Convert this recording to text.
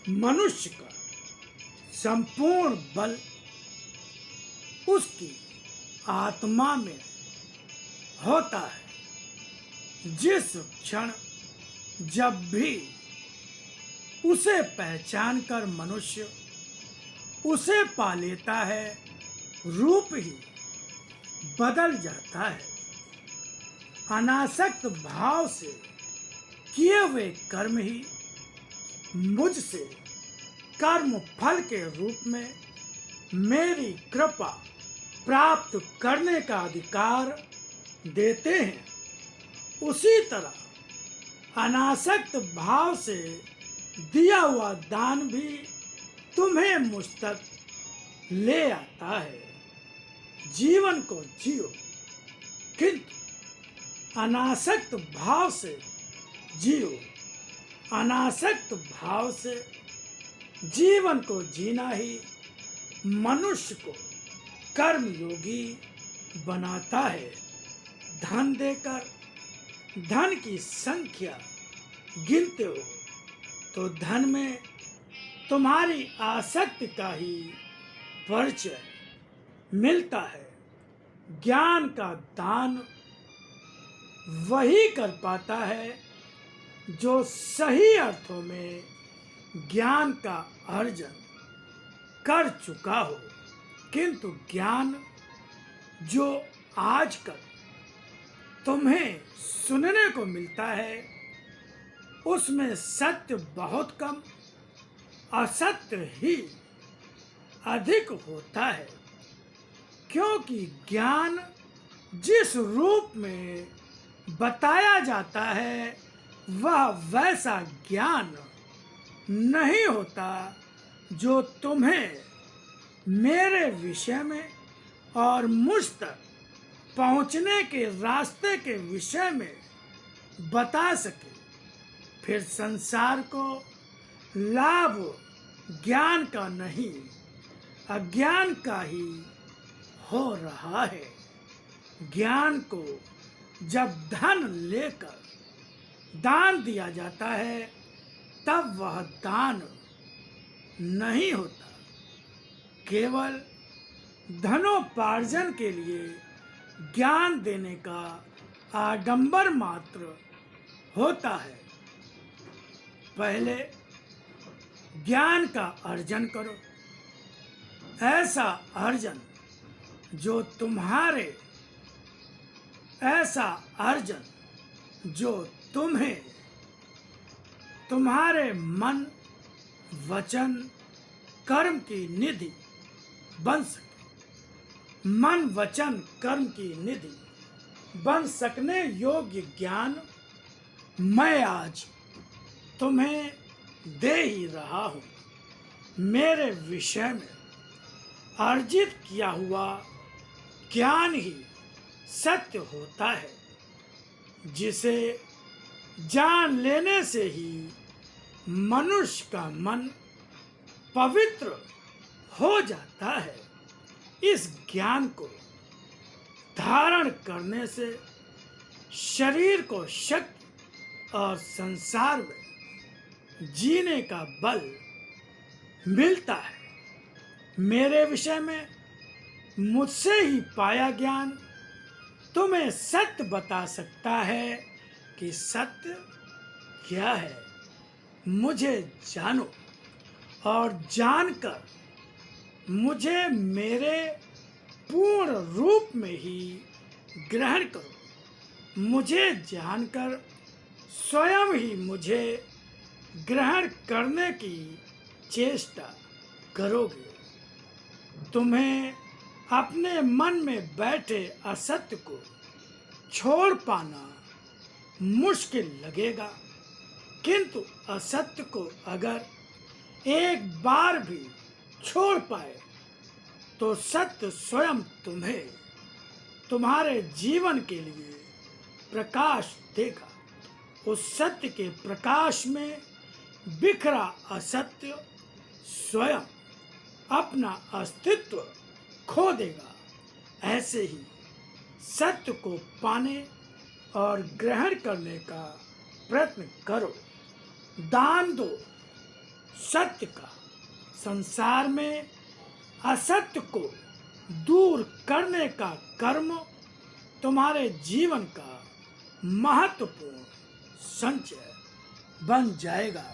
मनुष्य का संपूर्ण बल उसकी आत्मा में होता है। जिस क्षण जब भी उसे पहचान कर मनुष्य उसे पा लेता है, रूप ही बदल जाता है। अनासक्त भाव से किए हुए कर्म ही मुझसे कर्म फल के रूप में मेरी कृपा प्राप्त करने का अधिकार देते हैं। उसी तरह अनासक्त भाव से दिया हुआ दान भी तुम्हें मुझ तक ले आता है। जीवन को जियो, किंतु अनासक्त भाव से जियो। अनासक्त भाव से जीवन को जीना ही मनुष्य को कर्मयोगी बनाता है। धन देकर धन की संख्या गिनते हो तो धन में तुम्हारी आसक्ति का ही परिचय मिलता है। ज्ञान का दान वही कर पाता है जो सही अर्थों में ज्ञान का अर्जन कर चुका हो। किंतु ज्ञान जो आजकल तुम्हें सुनने को मिलता है उसमें सत्य बहुत कम, असत्य ही अधिक होता है। क्योंकि ज्ञान जिस रूप में बताया जाता है वह वैसा ज्ञान नहीं होता जो तुम्हें मेरे विषय में और मुझ तक पहुंचने के रास्ते के विषय में बता सके। फिर संसार को लाभ ज्ञान का नहीं, अज्ञान का ही हो रहा है। ज्ञान को जब धन लेकर दान दिया जाता है तब वह दान नहीं होता, केवल धनोपार्जन के लिए ज्ञान देने का आडंबर मात्र होता है। पहले ज्ञान का अर्जन करो, ऐसा अर्जन जो तुम्हें तुम्हारे मन वचन कर्म की निधि बन सके। मन वचन कर्म की निधि बन सकने योग्य ज्ञान मैं आज तुम्हें दे ही रहा हूँ। मेरे विषय में अर्जित किया हुआ ज्ञान ही सत्य होता है, जिसे जान लेने से ही मनुष्य का मन पवित्र हो जाता है। इस ज्ञान को धारण करने से शरीर को शक्ति और संसार में जीने का बल मिलता है। मेरे विषय में मुझसे ही पाया ज्ञान तुम्हें सत्य बता सकता है कि सत्य क्या है। मुझे जानो और जानकर मुझे मेरे पूर्ण रूप में ही ग्रहण करो। मुझे जानकर स्वयं ही मुझे ग्रहण करने की चेष्टा करोगे। तुम्हें अपने मन में बैठे असत्य को छोड़ पाना मुश्किल लगेगा, किंतु असत्य को अगर एक बार भी छोड़ पाए तो सत्य स्वयं तुम्हें तुम्हारे जीवन के लिए प्रकाश देगा। उस सत्य के प्रकाश में बिखरा असत्य स्वयं अपना अस्तित्व खो देगा। ऐसे ही सत्य को पाने और ग्रहण करने का प्रयत्न करो। दान दो, सत्य का, संसार में असत्य को दूर करने का कर्म तुम्हारे जीवन का महत्वपूर्ण संचय बन जाएगा।